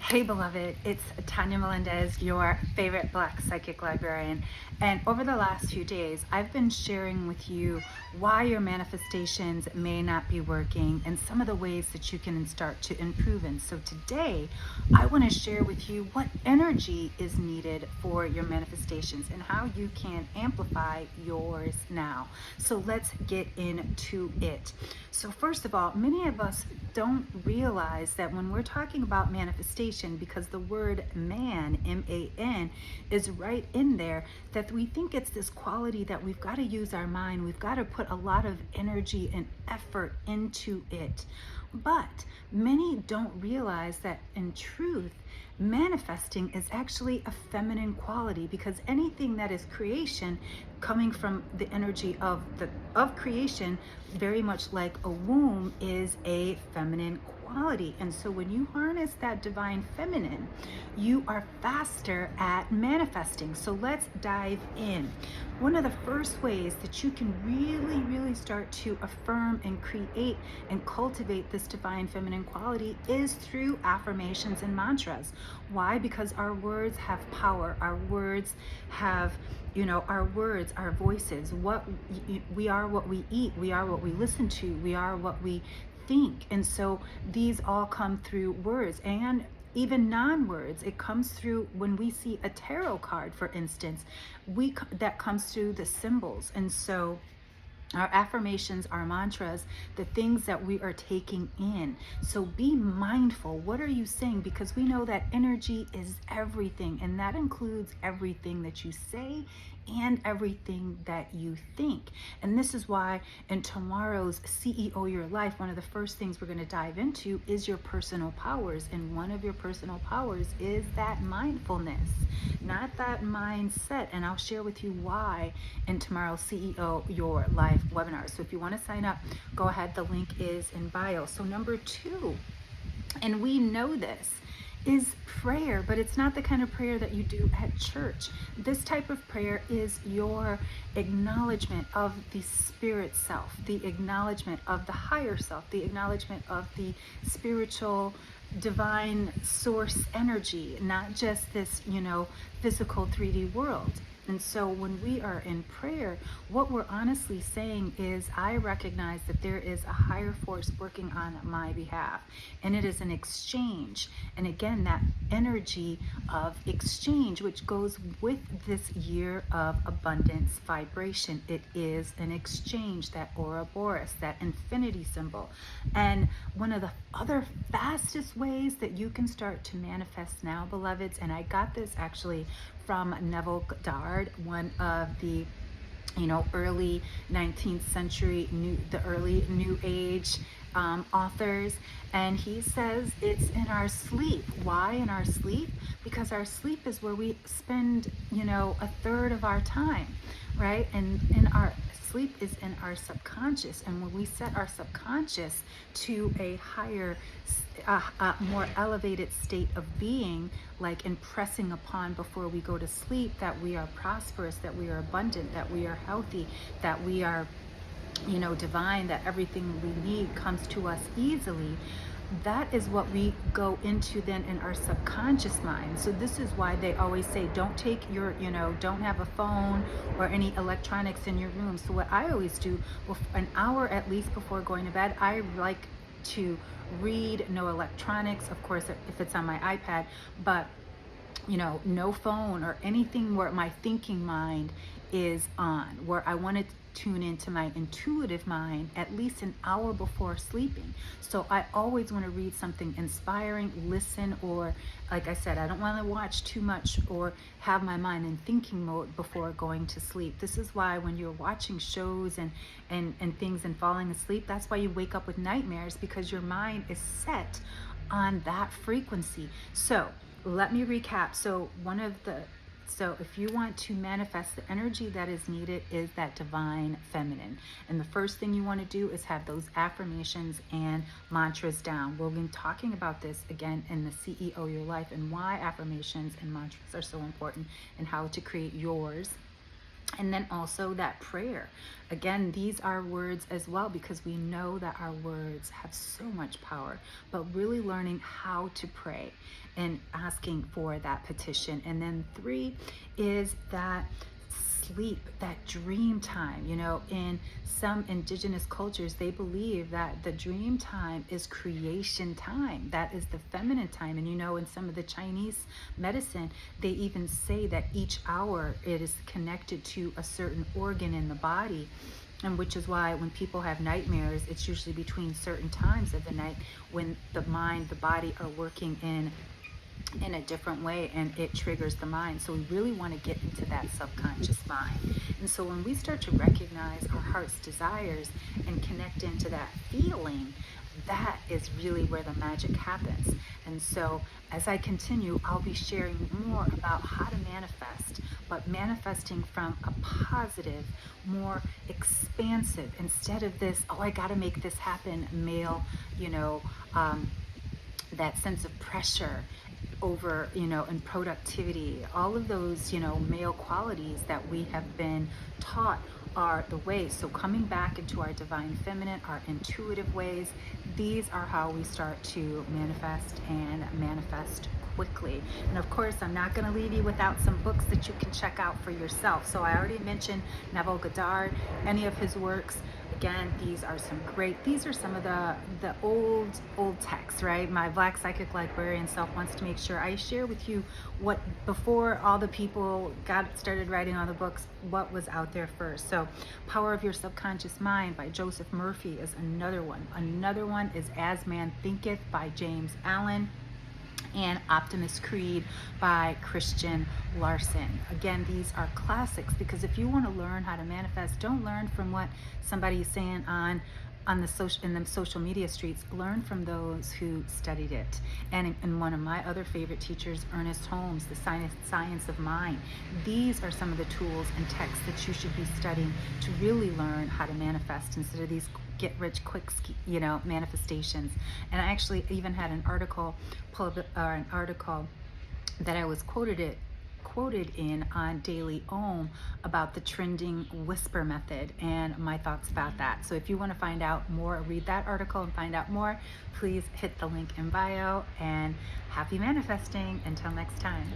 Hey beloved, it's Tanya Melendez, your favorite Black psychic librarian. And over the last few days, I've been sharing with you why your manifestations may not be working and some of the ways that you can start to improve in. So today, I want to share with you what energy is needed for your manifestations and how you can amplify yours now. So let's get into it. So first of all, many of us don't realize that when we're talking about manifestation, because the word man, M-A-N, is right in there, that we think it's this quality that we've got to use our mind, we've got to put a lot of energy and effort into it. But many don't realize that in truth, manifesting is actually a feminine quality, because anything that is creation coming from the energy of creation, very much like a womb, is a feminine quality. And so when you harness that divine feminine, you are faster at manifesting. So let's dive in. One of the first ways that you can really start to affirm and create and cultivate this divine feminine quality is through affirmations and mantras. Why? Because our words have power. Our words have, our words, our voices, we are what we eat, we are what we listen to, we are what we think. And so these all come through words, and even non-words. It comes through when we see a tarot card, for instance, that comes through the symbols. And so our affirmations, our mantras, the things that we are taking in. So be mindful. What are you saying? Because we know that energy is everything, and that includes everything that you say and everything that you think. And this is why in tomorrow's CEO Your Life, one of the first things we're going to dive into is your personal powers. And one of your personal powers is that mindfulness, not that mindset. And I'll share with you why in tomorrow's CEO Your Life webinar. So if you want to sign up, go ahead. The link is in bio. So number 2, and we know this, is prayer, but it's not the kind of prayer that you do at church. This type of prayer is your acknowledgement of the spirit self, the acknowledgement of the higher self, the acknowledgement of the spiritual divine source energy, not just this, physical 3D world. And so when we are in prayer, what we're honestly saying is, I recognize that there is a higher force working on my behalf, and it is an exchange. And again, that energy of exchange, which goes with this year of abundance vibration, it is an exchange, that Ouroboros, that infinity symbol. And one of the other fastest ways that you can start to manifest now, beloveds, and I got this actually from Neville Goddard, one of the early 19th century the early New Age authors, and he says it's in our sleep. Why in our sleep? Because our sleep is where we spend a third of our time, right? And in our sleep is in our subconscious, and when we set our subconscious to a higher, more elevated state of being, like impressing upon before we go to sleep that we are prosperous, that we are abundant, that we are healthy, that we are divine, that everything we need comes to us easily. That is what we go into then in our subconscious mind. So this is why they always say, don't take your, don't have a phone or any electronics in your room. So what I always do, an hour at least before going to bed, I like to read, no electronics, of course, if it's on my iPad, but no phone or anything where my thinking mind is on, where I want to tune into my intuitive mind at least an hour before sleeping. So I always want to read something inspiring, listen, or like I said, I don't want to watch too much or have my mind in thinking mode before going to sleep. This is why when you're watching shows and things and falling asleep, that's why you wake up with nightmares, because your mind is set on that frequency. So let me recap. So if you want to manifest, the energy that is needed is that divine feminine. And the first thing you want to do is have those affirmations and mantras down. We'll be talking about this again in the CEO Your Life, and why affirmations and mantras are so important and how to create yours. And then also that prayer. Again, these are words as well, because we know that our words have so much power, but really learning how to pray and asking for that petition. And then 3 is that sleep, that dream time. In some indigenous cultures, they believe that the dream time is creation time. That is the feminine time. And in some of the Chinese medicine, they even say that each hour it is connected to a certain organ in the body. And which is why when people have nightmares, it's usually between certain times of the night when the mind, the body are working in a different way, and it triggers the mind. So we really want to get into that subconscious mind. And so when we start to recognize our heart's desires and connect into that feeling, that is really where the magic happens. And so as I continue, I'll be sharing more about how to manifest, but manifesting from a positive, more expansive, instead of this, oh, I got to make this happen, male, that sense of pressure over, and productivity, all of those, male qualities that we have been taught are the way. So coming back into our divine feminine, our intuitive ways, these are how we start to manifest, and manifest quickly. And of course, I'm not going to leave you without some books that you can check out for yourself. So I already mentioned Neville Goddard, any of his works. Again, these are some of the old texts, right? My Black Psychic Librarian self wants to make sure I share with you what, before all the people got started writing all the books, what was out there first. So Power of Your Subconscious Mind by Joseph Murphy is another one. Another one is As Man Thinketh by James Allen, and Optimist Creed by Christian Larson. Again, these are classics, because if you want to learn how to manifest, don't learn from what somebody is saying in the social media streets. Learn from those who studied it. And one of my other favorite teachers, Ernest Holmes, The Science of Mind. These are some of the tools and texts that you should be studying to really learn how to manifest, instead of these get rich quick manifestations. And I actually even had an article that I was quoted in on Daily Ohm about the trending whisper method and my thoughts about that. So if you want to find out more, read that article and find out more, please hit the link in bio. And happy manifesting until next time.